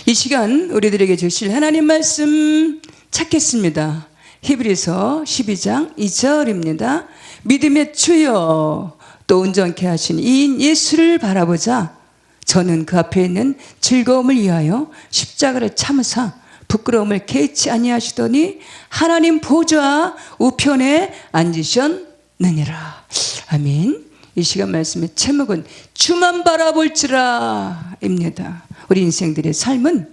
이 시간 우리들에게 주실 하나님 말씀 찾겠습니다. 히브리서 12장 2절입니다. 믿음의 주여 또 온전케 하신 이인 예수를 바라보자. 저는 그 앞에 있는 즐거움을 위하여 십자가를 참으사 부끄러움을 개치 아니하시더니 하나님 보좌 우편에 앉으셨느니라. 아멘. 이 시간 말씀의 제목은 주만 바라볼지라 입니다. 우리 인생들의 삶은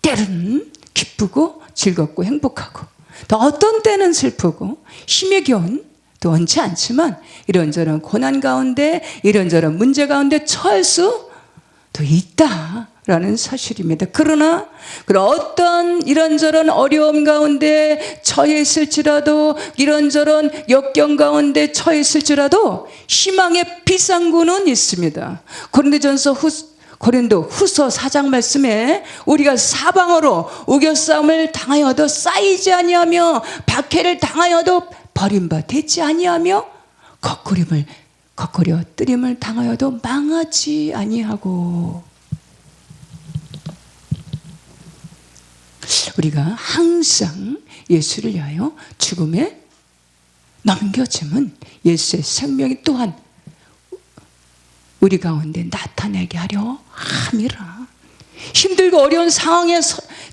때로는 기쁘고 즐겁고 행복하고 또 어떤 때는 슬프고 힘의 겨운 또 원치 않지만 이런저런 고난 가운데 이런저런 문제 가운데 처할 수도 있다라는 사실입니다. 그러나 어떤 이런저런 어려움 가운데 처해 있을지라도 이런저런 역경 가운데 처해 있을지라도 희망의 비상구는 있습니다. 고린도 후서 4장 말씀에 우리가 사방으로 우겨싸움을 당하여도 쌓이지 아니하며 박해를 당하여도 버림받지 아니하며 거꾸려 뜨림을 당하여도 망하지 아니하고, 우리가 항상 예수를 위하여 죽음에 넘겨짐은 예수의 생명이 또한 우리 가운데 나타내게 하려 함이라. 힘들고 어려운 상황에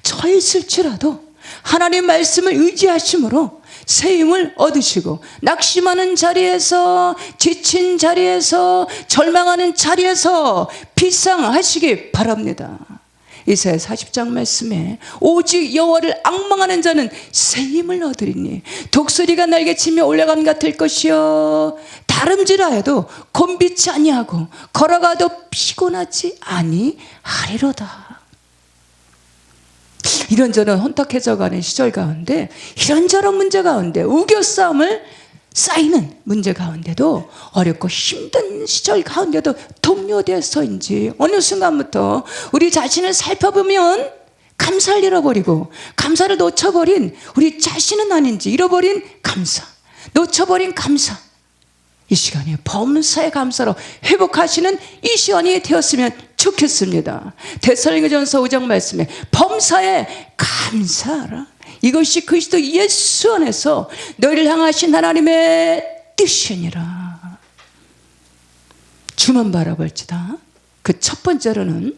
처해 있을지라도 하나님 말씀을 의지하심으로 새 힘을 얻으시고 낙심하는 자리에서, 지친 자리에서, 절망하는 자리에서 비상하시기 바랍니다. 이사야 40장 말씀에 오직 여호와를 앙망하는 자는 새 힘을 얻으리니 독수리가 날개치며 올라감 같을 것이요 다름질하여도 곤비치 아니하고 걸어가도 피곤하지 아니하리로다. 이런저런 혼탁해져가는 시절 가운데 이런저런 문제 가운데 우겨싸움을 쌓이는 문제 가운데도 어렵고 힘든 시절 가운데도 동료돼서인지 어느 순간부터 우리 자신을 살펴보면 감사를 잃어버리고 감사를 놓쳐버린 우리 자신은 아닌지 잃어버린 감사, 놓쳐버린 감사, 이 시간에 범사의 감사로 회복하시는 이 시간이 되었으면 좋겠습니다. 데살로니가전서 5장 말씀에 범사에 감사하라. 이것이 그리스도 예수 안에서 너희를 향하신 하나님의 뜻이니라. 주만 바라볼지다. 그 첫 번째로는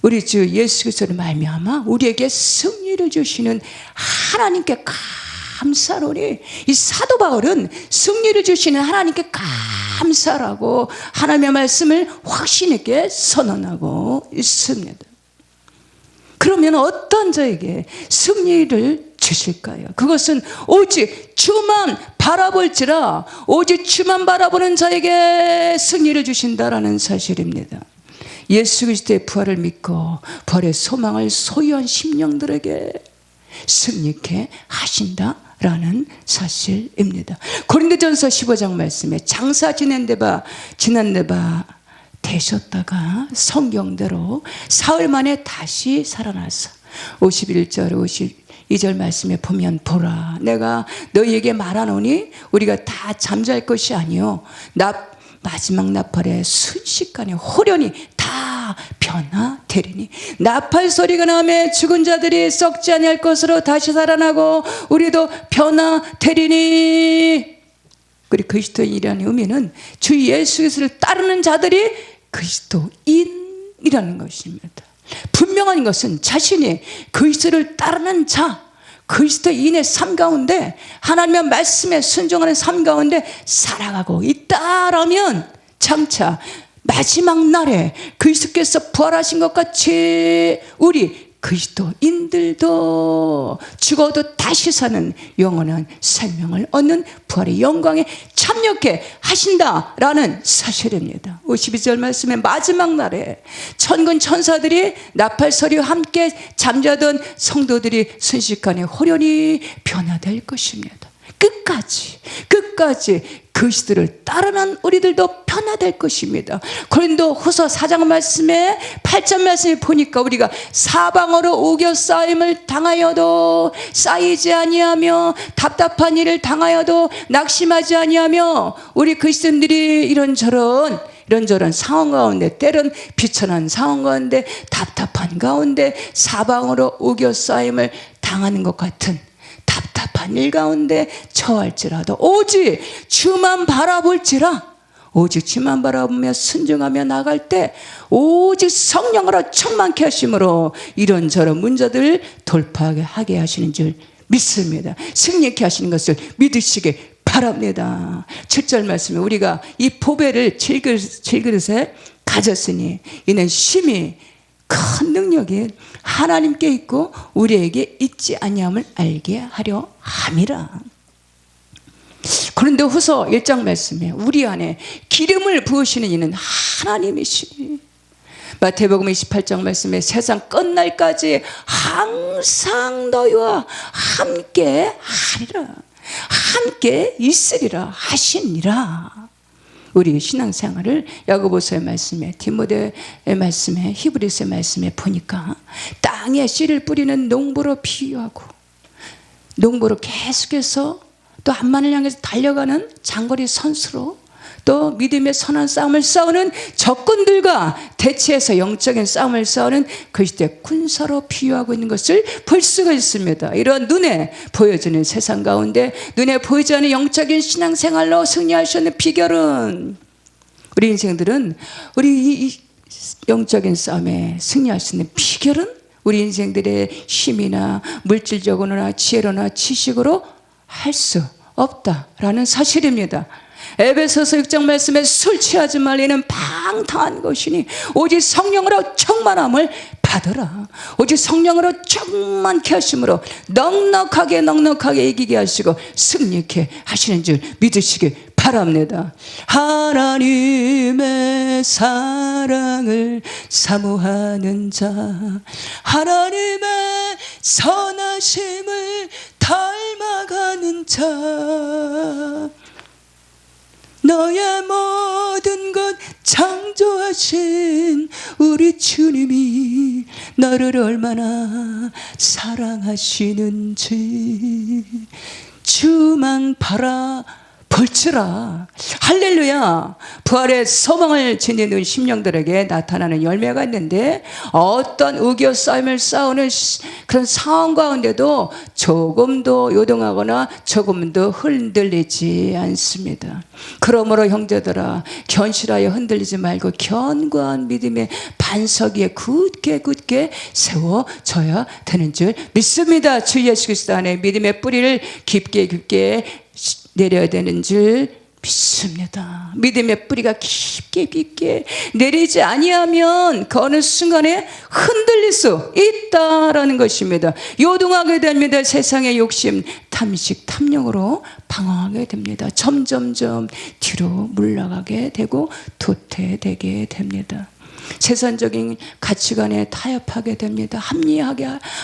우리 주 예수 그리스도를 말미암아 우리에게 승리를 주시는 하나님께 감사로니, 이 사도 바울은 승리를 주시는 하나님께 감사라고 하나님의 말씀을 확신 있게 선언하고 있습니다. 그러면 어떤 자에게 승리를 주실까요? 그것은 오직 주만 바라볼지라, 오직 주만 바라보는 자에게 승리를 주신다라는 사실입니다. 예수 그리스도의 부활을 믿고 부활의 소망을 소유한 심령들에게 승리케 하신다라는 사실입니다. 고린도전서 15장 말씀에 장사 지난 데바 되셨다가 성경대로 사흘 만에 다시 살아나서 51절 52절 말씀에 보면 보라 내가 너희에게 말하노니 우리가 다 잠잘 것이 아니요 마지막 나팔에 순식간에 호련히 다 변화되리니 나팔 소리가 나며 죽은 자들이 썩지 아니할 것으로 다시 살아나고 우리도 변화되리니. 그리고 그리스도인이라는 의미는 주 예수 그리스도를 따르는 자들이 그리스도인이라는 것입니다. 분명한 것은 자신이 그리스도를 따르는 자, 그리스도인의 삶 가운데 하나님의 말씀에 순종하는 삶 가운데 살아가고 있다라면 장차 마지막 날에 그리스도께서 부활하신 것 같이 우리 그리스도인들도 죽어도 다시 사는 영원한 생명을 얻는 부활의 영광에 참여케 하신다라는 사실입니다. 52절 말씀에 마지막 날에 천군 천사들이 나팔소리와 함께 잠자던 성도들이 순식간에 호련히 변화될 것입니다. 끝까지 그리스도를 따르는 우리들도 변화될 것입니다. 고린도 후서 4장 말씀에 8절 말씀에 보니까 우리가 사방으로 우겨싸임을 당하여도 쌓이지 아니하며 답답한 일을 당하여도 낙심하지 아니하며 우리 그리스도인들이 이런저런 이런저런 상황 가운데, 때론 비천한 상황 가운데, 답답한 가운데 사방으로 우겨싸임을 당하는 것 같은 답답한 일 가운데 처할지라도 오직 주만 바라볼지라, 오직 주만 바라보며 순종하며 나갈 때 오직 성령으로 충만케 하심으로 이런저런 문제들을 돌파하게 하시는 줄 믿습니다. 승리케 하시는 것을 믿으시기 바랍니다. 7절 말씀에 우리가 이 보배를 질그릇에 가졌으니 이는 심히 큰 능력이 하나님께 있고 우리에게 있지 아니함을 알게 하려 함이라. 고린도후서 1장 말씀에 우리 안에 기름을 부으시는 이는 하나님이시니, 마태복음 28장 말씀에 세상 끝날까지 항상 너희와 함께 하리라, 함께 있으리라 하시니라. 우리 신앙생활을 야고보서의 말씀에, 디모데의 말씀에, 히브리서의 말씀에 보니까 땅에 씨를 뿌리는 농부로 비유하고, 농부로 계속해서 또 한만을 향해서 달려가는 장거리 선수로, 또 믿음의 선한 싸움을 싸우는 적군들과 대치해서 영적인 싸움을 싸우는 그리스도의 군사로 비유하고 있는 것을 볼 수가 있습니다. 이런 눈에 보여지는 세상 가운데 눈에 보이지 않는 영적인 신앙생활로 승리할 수 있는 비결은, 우리 인생들은 우리 이 영적인 싸움에 승리할 수 있는 비결은 우리 인생들의 힘이나 물질적으로나 지혜로나 지식으로 할 수 없다라는 사실입니다. 에베소서 6장 말씀에 술 취하지 말리는 방탕한 것이니 오직 성령으로 충만함을 받으라. 오직 성령으로 충만케 하심으로 넉넉하게 이기게 하시고 승리케 하시는 줄 믿으시기 바랍니다. 하나님의 사랑을 사모하는 자, 하나님의 선하심을 닮아가는 자, 너의 모든 것 창조하신 우리 주님이 너를 얼마나 사랑하시는지 주만 바라볼지라. 할렐루야. 부활의 소망을 지니는 심령들에게 나타나는 열매가 있는데, 어떤 우겨싸임을 싸우는 그런 상황 가운데도 조금도 요동하거나 조금도 흔들리지 않습니다. 그러므로 형제들아, 견실하여 흔들리지 말고 견고한 믿음의 반석 위에 굳게 세워져야 되는 줄 믿습니다. 주 예수 그리스도 안에 믿음의 뿌리를 깊게 내려야 되는 줄 믿습니다. 믿음의 뿌리가 깊게 내리지 아니하면 그 어느 순간에 흔들릴 수 있다라는 것입니다. 요동하게 됩니다. 세상의 욕심, 탐식, 탐욕으로 방황하게 됩니다. 점점점 뒤로 물러가게 되고 도태되게 됩니다. 세상적인 가치관에 타협하게 됩니다.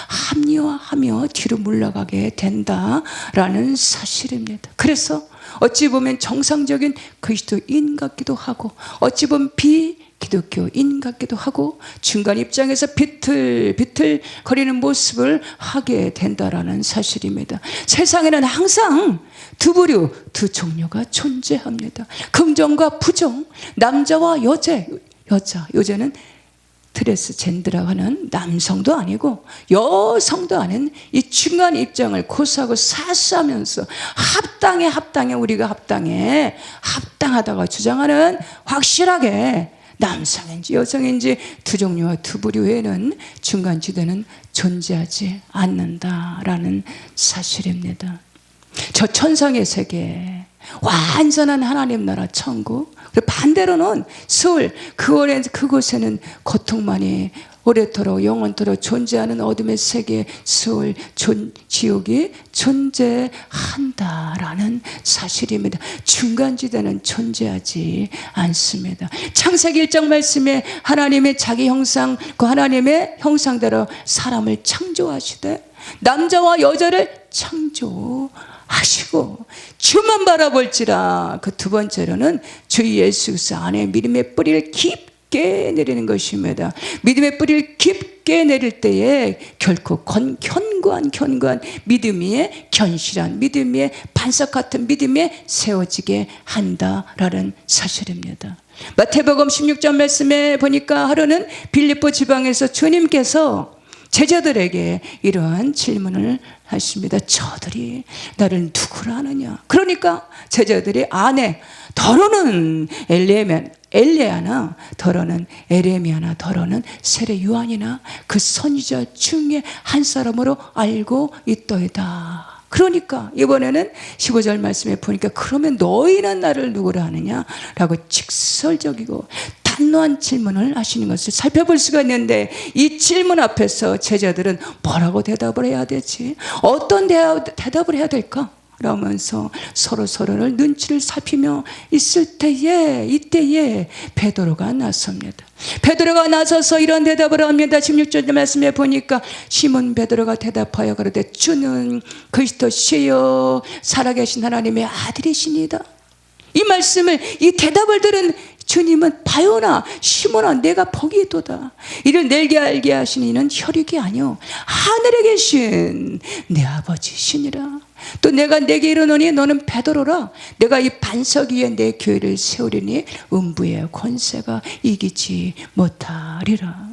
합리화하며 뒤로 물러가게 된다라는 사실입니다. 그래서 어찌 보면 정상적인 그리스도인 같기도 하고, 어찌 보면 비기독교인 같기도 하고, 중간 입장에서 비틀거리는 모습을 하게 된다라는 사실입니다. 세상에는 항상 두 부류, 두 종류가 존재합니다. 긍정과 부정, 남자와 여자는 트랜스젠더라고 하는 남성도 아니고 여성도 아닌 이 중간 입장을 고수하고 사수하면서 합당해 우리가 합당하다고 주장하는, 확실하게 남성인지 여성인지 두 종류와 두 부류 외에는 중간지대는 존재하지 않는다라는 사실입니다. 저 천상의 세계, 완전한 하나님 나라 천국, 반대로는 수월, 그곳에는 고통만이 오래도록 영원토록 존재하는 어둠의 세계, 수월, 지옥이 존재한다라는 사실입니다. 중간지대는 존재하지 않습니다. 창세기 1장 말씀에 하나님의 자기 형상, 그 하나님의 형상대로 사람을 창조하시되 남자와 여자를 창조하시고 주만 바라볼지라. 그 두 번째로는 주 예수 그리스도 안에 믿음의 뿌리를 깊게 내리는 것입니다. 믿음의 뿌리를 깊게 내릴 때에 결코 견고한 믿음의 견실한 믿음의 반석 같은 믿음에 세워지게 한다라는 사실입니다. 마태복음 16장 말씀에 보니까 하루는 빌립보 지방에서 주님께서 제자들에게 이러한 질문을 하십니다. 저들이 나를 누구라 하느냐. 그러니까 제자들이 아네, 더러는 엘레야나 더러는 에레미야나 더러는 세례 요한이나 그 선지자 중에 한 사람으로 알고 있더이다. 그러니까 이번에는 15절 말씀에 보니까 그러면 너희는 나를 누구라 하느냐 라고 직설적이고 단호한 질문을 하시는 것을 살펴볼 수가 있는데, 이 질문 앞에서 제자들은 뭐라고 대답을 해야 되지? 어떤 대답을 해야 될까? 라면서 서로를 눈치를 살피며 있을 때에 이때에 베드로가 나섭니다. 베드로가 나서서 이런 대답을 합니다. 16절 말씀에 보니까 시몬 베드로가 대답하여 가로되 주는 그리스도시요 살아계신 하나님의 아들이시니다. 이 말씀을, 이 대답을 들은 주님은 바요나 시몬아 내가 보기도다. 이를 내게 알게 하신 이는 혈육이 아니요 하늘에 계신 내 아버지시니라. 또 내가 내게 이르노니 너는 베드로라. 내가 이 반석 위에 내 교회를 세우리니 음부의 권세가 이기지 못하리라.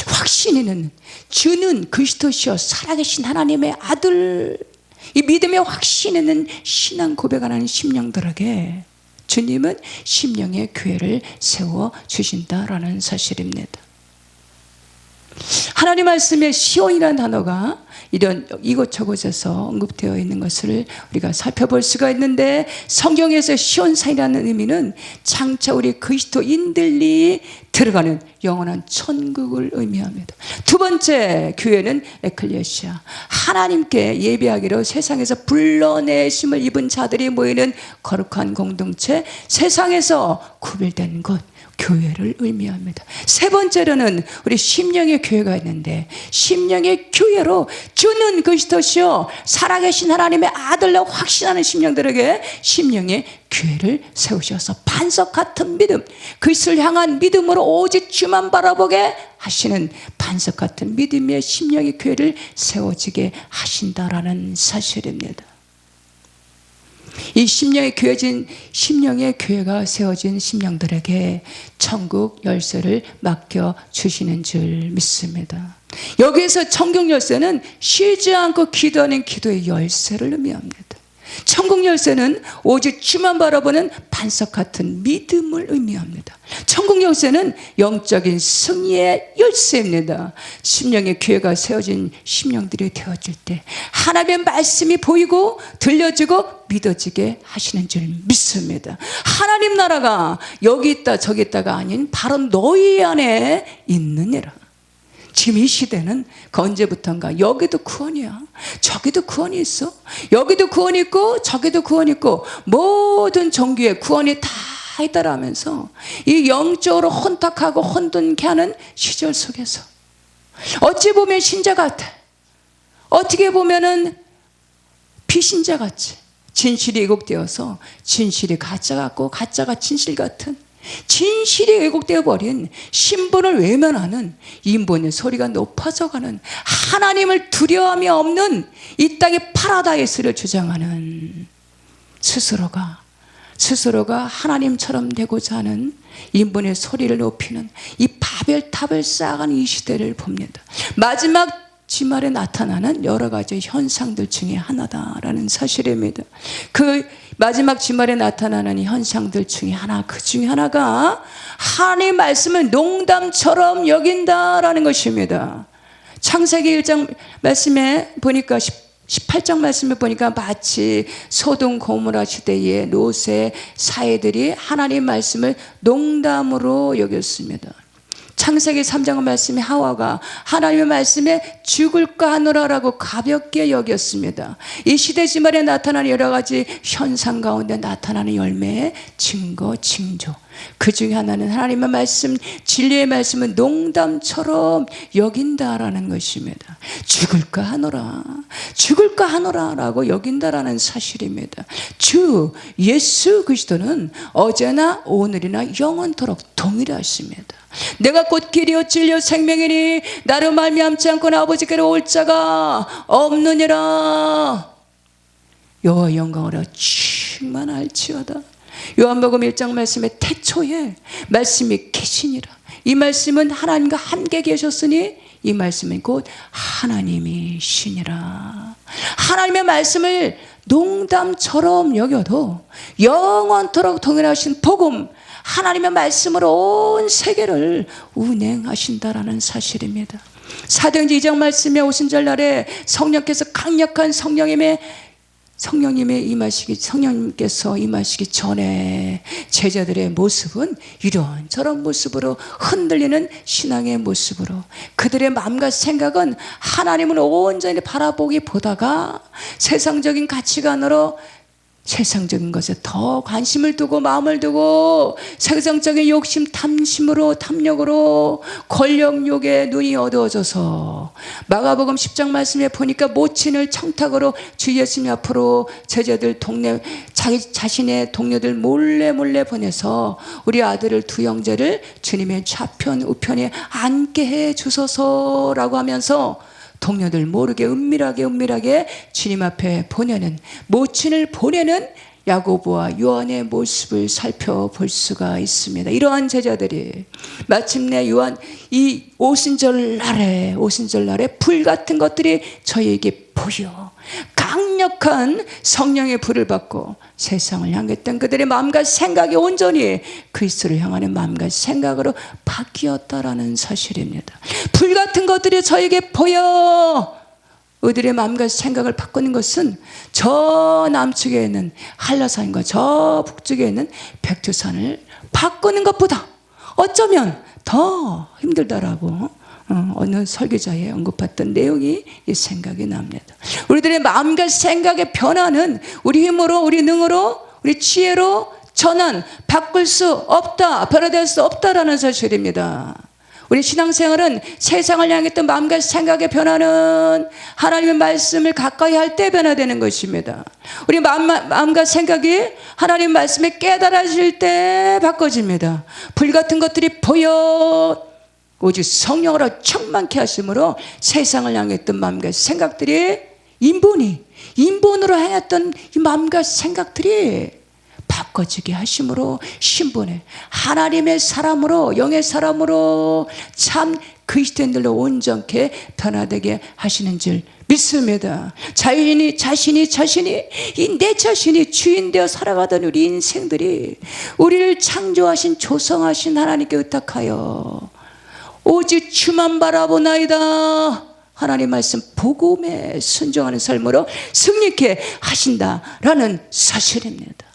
확신이는 주는 그리스도시요 살아계신 하나님의 아들. 이 믿음의 확신에는 신앙 고백하는 심령들에게 주님은 심령의 교회를 세워주신다라는 사실입니다. 하나님 말씀에 시온이라는 단어가 이곳저곳에서 언급되어 있는 것을 우리가 살펴볼 수가 있는데, 성경에서 시온산이라는 의미는 장차 우리 그리스도인들이 들어가는 영원한 천국을 의미합니다. 두 번째, 교회는 에클레시아, 하나님께 예배하기로 세상에서 불러내심을 입은 자들이 모이는 거룩한 공동체, 세상에서 구별된 곳, 교회를 의미합니다. 세 번째로는 우리 심령의 교회가 있는데, 심령의 교회로 주는 그리스도시요 살아계신 하나님의 아들로 확신하는 심령들에게 심령의 교회를 세우셔서 반석 같은 믿음, 그리스도를 향한 믿음으로 오직 주만 바라보게 하시는 반석 같은 믿음의 심령의 교회를 세워지게 하신다라는 사실입니다. 이 심령의 교회가 세워진 심령들에게 천국 열쇠를 맡겨 주시는 줄 믿습니다. 여기에서 천국 열쇠는 쉬지 않고 기도하는 기도의 열쇠를 의미합니다. 천국 열쇠는 오직 주만 바라보는 반석 같은 믿음을 의미합니다. 천국 열쇠는 영적인 승리의 열쇠입니다. 심령의 교회가 세워진 심령들이 되어질 때 하나님의 말씀이 보이고 들려지고 믿어지게 하시는 줄 믿습니다. 하나님 나라가 여기 있다 저기 있다가 아닌 바로 너희 안에 있느니라. 지금 이 시대는 그 언제부턴가 여기도 구원이야, 저기도 구원이 있어, 여기도 구원이 있고 저기도 구원이 있고 모든 종교에 구원이 다 있다라면서 이 영적으로 혼탁하고 혼돈케 하는 시절 속에서 어찌 보면 신자 같아, 어떻게 보면은 비신자 같지, 진실이 왜곡되어서 진실이 가짜 같고 가짜가 진실 같은, 진실이 왜곡되어 버린 신분을 외면하는 인본의 소리가 높아져가는, 하나님을 두려움이 없는 이 땅의 파라다이스를 주장하는 스스로가 하나님처럼 되고자 하는 인본의 소리를 높이는 이 바벨탑을 쌓아가는 이 시대를 봅니다. 마지막 지말에 나타나는 여러 가지 현상들 중에 하나다라는 사실입니다. 그 마지막 지말에 나타나는 현상들 중에 하나, 그 중에 하나가 하나님의 말씀을 농담처럼 여긴다라는 것입니다. 창세기 1장 말씀에 보니까 18장 말씀에 보니까 마치 소돔 고모라 시대의 롯의 사회들이 하나님 말씀을 농담으로 여겼습니다. 창세기 3장 말씀에 하와가 하나님의 말씀에 죽을까 하노라라고 가볍게 여겼습니다. 이 시대 지말에 나타나는 여러 가지 현상 가운데 나타나는 열매의 증거, 징조, 그 중에 하나는 하나님의 말씀, 진리의 말씀은 농담처럼 여긴다라는 것입니다. 죽을까 하노라, 죽을까 하노라라고 여긴다라는 사실입니다. 주 예수 그리스도는 어제나 오늘이나 영원토록 동일하십니다. 내가 곧 길이요 진리요 생명이니 나로 말미암지 않고는 아버지께로 올 자가 없느니라. 여호와 영광으로 충만할지어다. 요한복음 1장 말씀에 태초에 말씀이 계시니라. 이 말씀은 하나님과 함께 계셨으니 이 말씀은 곧 하나님이시니라. 하나님의 말씀을 농담처럼 여겨도 영원토록 동일하신 복음, 하나님의 말씀으로 온 세계를 운행하신다라는 사실입니다. 사도행전 2장 말씀에 오순절날에 성령께서 강력한 성령님께서 임하시기 전에 제자들의 모습은 이런저런 모습으로, 흔들리는 신앙의 모습으로, 그들의 마음과 생각은 하나님을 온전히 바라보기 보다가 세상적인 가치관으로, 세상적인 것에 더 관심을 두고 마음을 두고 세상적인 욕심, 탐심으로, 탐욕으로, 권력욕에 눈이 어두워져서 마가복음 10장 말씀에 보니까 모친을 청탁으로 주 예수님 앞으로 제자들 자신의 동료들 몰래 보내서 우리 아들을, 두 형제를 주님의 좌편 우편에 앉게 해 주소서라고 하면서 동료들 모르게 은밀하게 주님 앞에 보내는, 모친을 보내는 야고보와 요한의 모습을 살펴볼 수가 있습니다. 이러한 제자들이 마침내 요한 이 오순절날에 불같은 것들이 저희에게 보여 강력한 성령의 불을 받고 세상을 향했던 그들의 마음과 생각이 온전히 그리스도를 향하는 마음과 생각으로 바뀌었다라는 사실입니다. 불같은 것들이 저에게 보여. 그들의 마음과 생각을 바꾸는 것은 저 남쪽에 있는 한라산과 저 북쪽에 있는 백두산을 바꾸는 것보다 어쩌면 더 힘들다라고 어느 설교자의 언급했던 내용이 이 생각이 납니다. 우리들의 마음과 생각의 변화는 우리 힘으로, 우리 능으로, 우리 지혜로 전환, 바꿀 수 없다, 변화될 수 없다라는 사실입니다. 우리 신앙생활은 세상을 향했던 마음과 생각의 변화는 하나님의 말씀을 가까이 할 때 변화되는 것입니다. 우리 마음과 생각이 하나님의 말씀에 깨달아질 때 바꿔집니다. 불같은 것들이 보여 오직 성령으로 충만케 하심으로 세상을 향했던 마음과 생각들이 인본으로 행했던 이 마음과 생각들이 바꿔지게 하심으로 신분에 하나님의 사람으로, 영의 사람으로 참 그리스도인들로 온전케 변화되게 하시는 줄 믿습니다. 자신이 내 자신이 주인 되어 살아가던 우리 인생들이 우리를 창조하신, 조성하신 하나님께 의탁하여 오직 주만 바라보나이다, 하나님 말씀 복음에 순종하는 삶으로 승리케 하신다라는 사실입니다.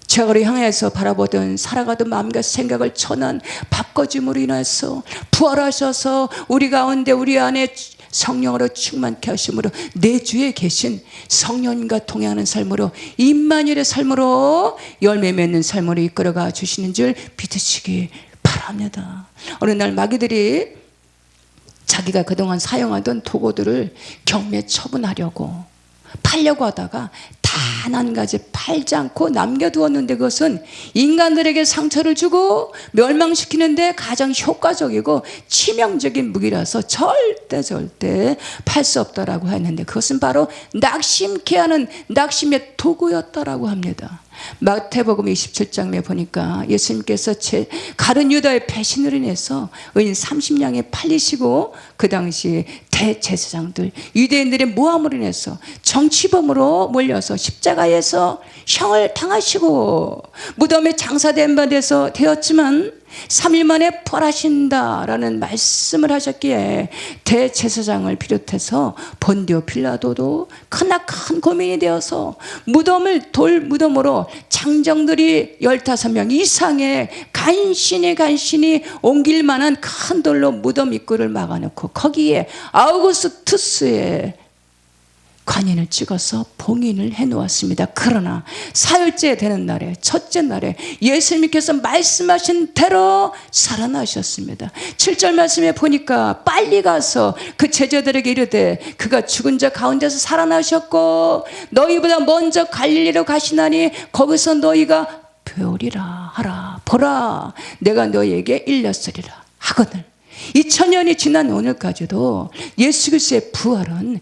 저를 향해서 바라보던, 살아가던 마음과 생각을 전환 바꿔줌으로 인해서 부활하셔서 우리 가운데, 우리 안에 성령으로 충만케 하심으로 내 주에 계신 성령님과 동행하는 삶으로, 임마누엘의 삶으로, 열매 맺는 삶으로 이끌어가 주시는 줄 믿으시기 바랍니다. 어느 날 마귀들이 자기가 그동안 사용하던 도구들을 경매 처분하려고 팔려고 하다가 단 한 가지 팔지 않고 남겨두었는데, 그것은 인간들에게 상처를 주고 멸망시키는데 가장 효과적이고 치명적인 무기라서 절대 팔 수 없다라고 했는데, 그것은 바로 낙심케 하는 낙심의 도구였다라고 합니다. 마태복음 27장에 보니까 예수님께서 가룟 유다의 배신으로 인해서 은 30냥에 팔리시고, 그 당시 대제사장들, 유대인들의 모함으로 인해서 정치범으로 몰려서 십자가에서 형을 당하시고 무덤에 장사된 바 되었지만 3일 만에 부활하신다라는 말씀을 하셨기에 대제사장을 비롯해서 본디오 빌라도도 크나큰 고민이 되어서 돌무덤으로 장정들이 15명 이상의 간신히 옮길 만한 큰 돌로 무덤 입구를 막아놓고 거기에 아우구스투스의 관인을 찍어서 봉인을 해놓았습니다. 그러나 사흘째 되는 날에, 첫째 날에 예수님께서 말씀하신 대로 살아나셨습니다. 7절 말씀에 보니까 빨리 가서 그 제자들에게 이르되 그가 죽은 자 가운데서 살아나셨고 너희보다 먼저 갈릴리로 가시나니 거기서 너희가 배우리라 하라. 보라, 내가 너희에게 일렀으리라 하거늘. 2000년이 지난 오늘까지도 예수 그리스도의 부활은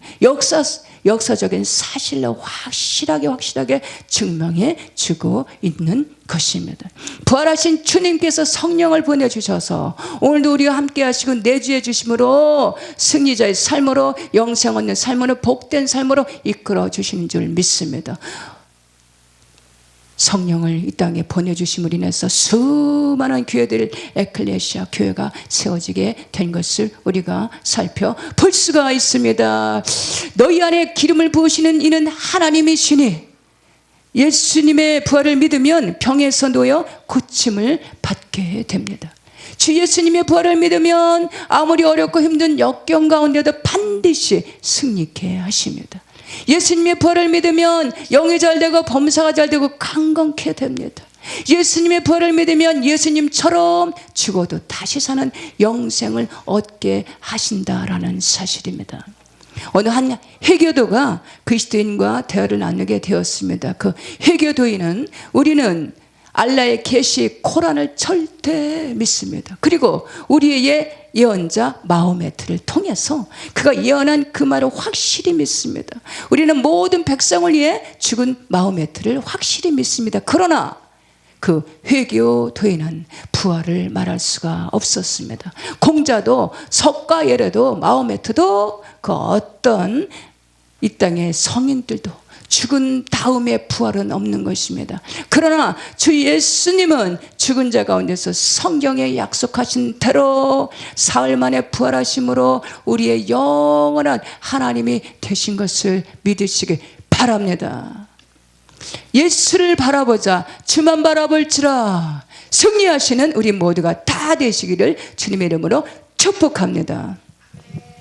역사적인 사실로 확실하게 증명해 주고 있는 것입니다. 부활하신 주님께서 성령을 보내주셔서 오늘도 우리와 함께 하시고 내주해 주심으로 승리자의 삶으로, 영생 얻는 삶으로, 복된 삶으로 이끌어 주시는 줄 믿습니다. 성령을 이 땅에 보내주심으로 인해서 수많은 교회들, 에클레시아 교회가 세워지게 된 것을 우리가 살펴볼 수가 있습니다. 너희 안에 기름을 부으시는 이는 하나님이시니 예수님의 부활을 믿으면 병에서 놓여 고침을 받게 됩니다. 주 예수님의 부활을 믿으면 아무리 어렵고 힘든 역경 가운데도 반드시 승리케 하십니다. 예수님의 부활을 믿으면 영이 잘되고 범사가 잘되고 강건케 됩니다. 예수님의 부활을 믿으면 예수님처럼 죽어도 다시 사는 영생을 얻게 하신다라는 사실입니다. 어느 한 회교도가 그리스도인과 대화를 나누게 되었습니다. 그 회교도인은 우리는 알라의 계시 코란을 절대 믿습니다. 그리고 우리의 예언자 마호메트를 통해서 그가 예언한 그 말을 확실히 믿습니다. 우리는 모든 백성을 위해 죽은 마호메트를 확실히 믿습니다. 그러나 그 회교도인은 부활을 말할 수가 없었습니다. 공자도 석가 예래도 마호메트도 그 어떤 이 땅의 성인들도 죽은 다음에 부활은 없는 것입니다. 그러나 주 예수님은 죽은 자 가운데서 성경에 약속하신 대로 사흘 만에 부활하심으로 우리의 영원한 하나님이 되신 것을 믿으시기 바랍니다. 예수를 바라보자. 주만 바라볼지라. 승리하시는 우리 모두가 다 되시기를 주님의 이름으로 축복합니다.